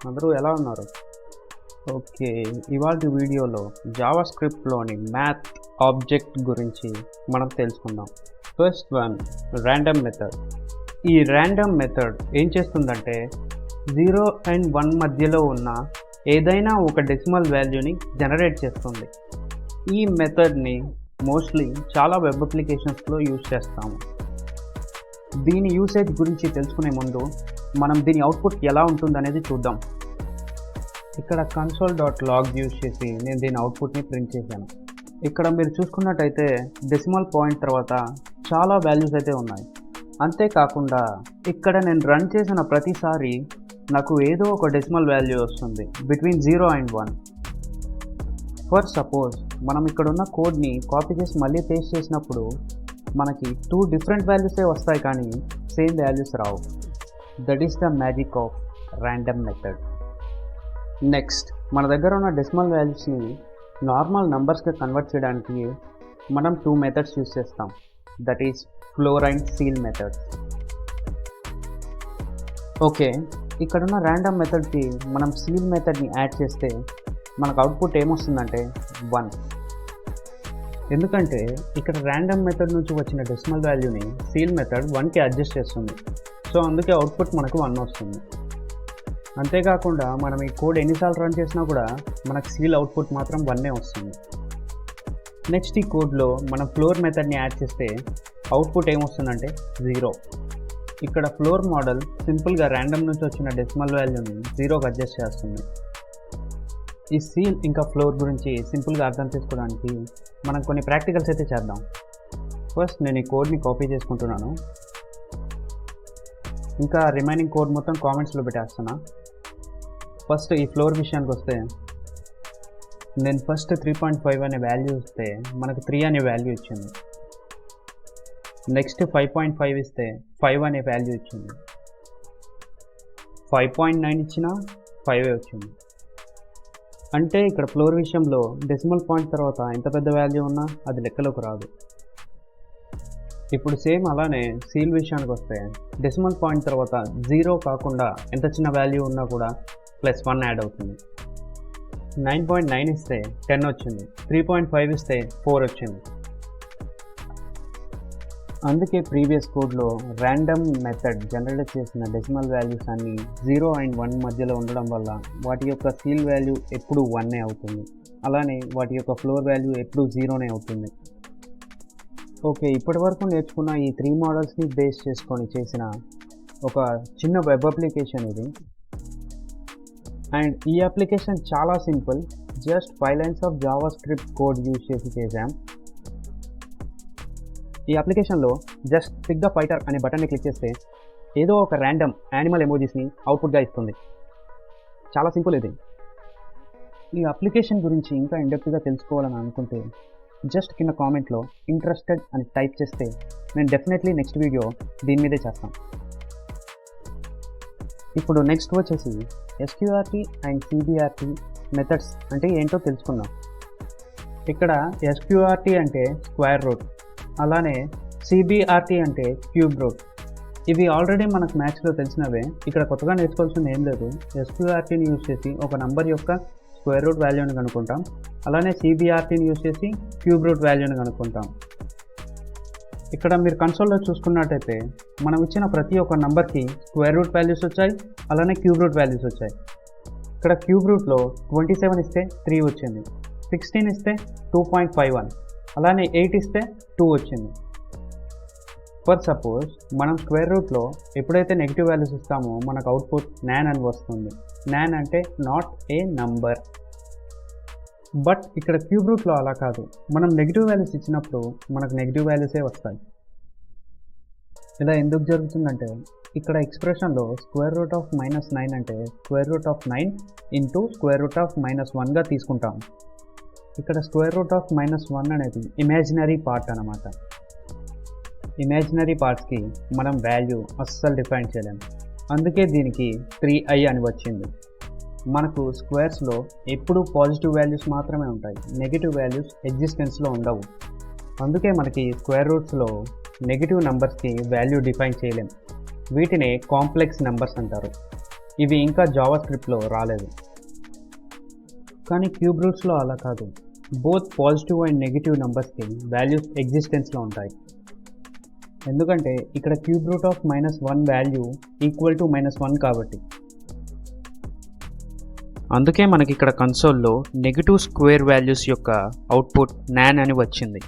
అందరూ ఎలా ఉన్నారు? ఓకే, ఇవాల్టి వీడియోలో జావాస్క్రిప్ట్లోని మ్యాథ్ ఆబ్జెక్ట్ గురించి మనం తెలుసుకుందాం. First one, random method. ఈ ర్యాండమ్ మెథడ్ ఏం చేస్తుందంటే 0 and 1 మధ్యలో ఉన్న ఏదైనా ఒక డెసిమల్ వాల్యూని జనరేట్ చేస్తుంది. ఈ మెథడ్ని మోస్ట్లీ చాలా వెబ్ అప్లికేషన్స్లో యూజ్ చేస్తాము. దీని యూసేజ్ గురించి తెలుసుకునే ముందు మనం దీని అవుట్పుట్ ఎలా ఉంటుందనేది చూద్దాం. ఇక్కడ console.log యూజ్ చేసి నేను దీని అవుట్పుట్ని ప్రింట్ చేశాను. ఇక్కడ మీరు చూసుకున్నట్టయితే డెసిమల్ పాయింట్ తర్వాత చాలా వాల్యూస్ అయితే ఉన్నాయి. అంతేకాకుండా ఇక్కడ నేను రన్ చేసిన ప్రతిసారి నాకు ఏదో ఒక డెసిమల్ వాల్యూ వస్తుంది బిట్వీన్ 0 and 1. ఫర్ సపోజ్ మనం ఇక్కడ ఉన్న కోడ్ని కాపీ చేసి మళ్ళీ పేస్ట్ చేసినప్పుడు మనకి 2 డిఫరెంట్ వాల్యూసే వస్తాయి, కానీ same values Rao. That is the magic of random method. Next, మన దగ్గర ఉన్న డెసిమల్ వాల్యూస్ని నార్మల్ నంబర్స్కి కన్వర్ట్ చేయడానికి మనం 2 మెథడ్స్ యూస్ చేస్తాం. That is floor and seal methods. Okay, ఇక్కడున్న ర్యాండమ్ మెథడ్కి మనం సీల్ మెథడ్ని యాడ్ చేస్తే మనకు అవుట్పుట్ ఏమొస్తుందంటే 1. ఎందుకంటే ఇక్కడ ర్యాండమ్ మెథడ్ నుంచి వచ్చిన డెసిమల్ వాల్యూని సీల్ మెథడ్ 1కి అడ్జస్ట్ చేస్తుంది. సో అందుకే అవుట్పుట్ మనకు 1 వస్తుంది. అంతేకాకుండా మనం ఈ కోడ్ ఎన్నిసార్లు రన్ చేసినా కూడా మనకు సీల్ అవుట్పుట్ మాత్రం 1 వస్తుంది. నెక్స్ట్, ఈ కోడ్లో మనం ఫ్లోర్ మెథడ్ని యాడ్ చేస్తే అవుట్పుట్ ఏమొస్తుందంటే 0. ఇక్కడ ఫ్లోర్ మోడల్ సింపుల్గా ర్యాండమ్ నుంచి వచ్చిన డెసిమల్ వాల్యూని 0కి అడ్జస్ట్ చేస్తుంది. ఈ సీల్ ఇంకా ఫ్లోర్ గురించి సింపుల్గా అర్థం చేసుకోవడానికి మనం కొన్ని ప్రాక్టికల్స్ అయితే చేద్దాం. ఫస్ట్ నేను ఈ కోడ్ని కాపీ చేసుకుంటున్నాను. ఇంకా రిమైనింగ్ కోడ్ మొత్తం కామెంట్స్లో పెట్టేస్తున్నా. ఫస్ట్ ఈ ఫ్లోర్ విషయానికి వస్తే నేను ఫస్ట్ 3.5 అనే వాల్యూ ఇస్తే మనకు 3 అనే వాల్యూ ఇచ్చింది. నెక్స్ట్ 5.5 ఇస్తే 5 అనే వాల్యూ ఇచ్చింది. 5.9 ఇచ్చినా 5 వచ్చింది. అంటే ఇక్కడ ఫ్లోర్ విషయంలో డెసిమల్ పాయింట్ తర్వాత ఎంత పెద్ద వాల్యూ ఉన్నా అది లెక్కలోకి రాదు. ఇప్పుడు సేమ్ అలానే సీల్ విషయానికి వస్తే డెసిమల్ పాయింట్ తర్వాత 0 కాకుండా ఎంత చిన్న వాల్యూ ఉన్నా కూడా +1 యాడ్ అవుతుంది. 9.9 ఇస్తే 10 వచ్చింది. 3.5 ఇస్తే 4 వచ్చింది. అందుకే ప్రీవియస్ కోడ్లో ర్యాండమ్ మెథడ్ జనరేట్ చేసిన డెసిమల్ వాల్యూస్ అన్నీ 0 and 1 మధ్యలో ఉండడం వల్ల వాటి యొక్క సీల్ వాల్యూ ఎప్పుడు 1 అవుతుంది. అలానే వాటి యొక్క ఫ్లోర్ వాల్యూ ఎప్పుడు 0 అవుతుంది. ఓకే, ఇప్పటి వరకు నేర్చుకున్న ఈ 3 మోడల్స్ని బేస్ చేసుకొని చేసిన ఒక చిన్న వెబ్ అప్లికేషన్ ఇది. అండ్ ఈ అప్లికేషన్ చాలా simple. Just 5 lines of JavaScript code use చేసి చేసాం. ఈ అప్లికేషన్లో జస్ట్ పిక్ ద ఫైటర్ అనే బటన్ని క్లిక్ చేస్తే ఏదో ఒక ర్యాండమ్ యానిమల్ ఎమోజీస్ని అవుట్పుట్గా ఇస్తుంది. చాలా సింపుల్ ఇది. ఈ అప్లికేషన్ గురించి ఇంకా ఇండెప్త్గా తెలుసుకోవాలని అనుకుంటే జస్ట్ కింద కామెంట్లో ఇంట్రెస్టెడ్ అని టైప్ చేస్తే నేను డెఫినెట్లీ నెక్స్ట్ వీడియో దీని మీదే చేస్తాను. ఇప్పుడు నెక్స్ట్ వచ్చేసి SQRT అండ్ CBRT మెథడ్స్ అంటే ఏంటో తెలుసుకుందాం. ఇక్కడ SQRT అంటే స్క్వేర్ రూట్, అలానే CBRT అంటే క్యూబ్ రూట్. ఇవి ఆల్రెడీ మనకు మ్యాథ్స్లో తెలిసినవే. ఇక్కడ కొత్తగా నేర్చుకోవాల్సింది ఏం లేదు. SQRTని యూజ్ చేసి ఒక నంబర్ యొక్క స్క్వేర్ రూట్ వాల్యూని కనుక్కుంటాం. అలానే CBRTని యూజ్ చేసి క్యూబ్ రూట్ వాల్యూని కనుక్కుంటాం. ఇక్కడ మీరు కన్సోల్లో చూసుకున్నట్టయితే మనం ఇచ్చిన ప్రతి ఒక్క నంబర్కి స్క్వేర్ రూట్ వాల్యూస్ వచ్చాయి, అలానే క్యూబ్ రూట్ వాల్యూస్ వచ్చాయి. ఇక్కడ క్యూబ్ రూట్లో 27 ఇస్తే 3 వచ్చింది. 16 ఇస్తే 2.51, అలానే 8 ఇస్తే 2 వచ్చింది. ఫర్ సపోజ్ మనం స్క్వేర్ రూట్లో ఎప్పుడైతే నెగిటివ్ వాల్యూస్ ఇస్తామో మనకు అవుట్పుట్ nan అని వస్తుంది. nan అంటే నాట్ ఏ నంబర్. బట్ ఇక్కడ క్యూబ్ రూట్లో అలా కాదు. మనం నెగిటివ్ వాల్యూస్ ఇచ్చినప్పుడు మనకు నెగిటివ్ వాల్యూసే వస్తాయి. ఇలా ఎందుకు జరుగుతుందంటే ఇక్కడ ఎక్స్ప్రెషన్లో √-9 అంటే √9 ఇంటూ √-1గా తీసుకుంటాం. ఇక్కడ √-1 అనేది ఇమాజినరీ పార్ట్ అన్నమాట. ఇమాజినరీ పార్ట్స్కి మనం వాల్యూ అస్సలు డిఫైన్ చేయలేం. అందుకే దీనికి 3i అని వచ్చింది. మనకు స్క్వేర్స్లో ఎప్పుడూ పాజిటివ్ వాల్యూస్ మాత్రమే ఉంటాయి, నెగిటివ్ వాల్యూస్ ఎగ్జిస్టెన్స్లో ఉండవు. అందుకే మనకి స్క్వేర్ రూట్స్లో నెగిటివ్ నెంబర్స్కి వాల్యూ డిఫైన్ చేయలేం. వీటినే కాంప్లెక్స్ నెంబర్స్ అంటారు. ఇవి ఇంకా జావాస్క్రిప్ట్లో రాలేదు. కానీ క్యూబ్ రూట్స్లో అలా కాదు. బోత్ పాజిటివ్ అండ్ నెగిటివ్ నెంబర్స్కి వాల్యూస్ ఎగ్జిస్టెన్స్లో ఉంటాయి. ఎందుకంటే ఇక్కడ cube root of -1 value equal to -1 కాబట్టి. అందుకే మనకి ఇక్కడ కన్సోల్లో నెగిటివ్ స్క్వేర్ వాల్యూస్ యొక్క అవుట్పుట్ నాన్ అని వచ్చింది.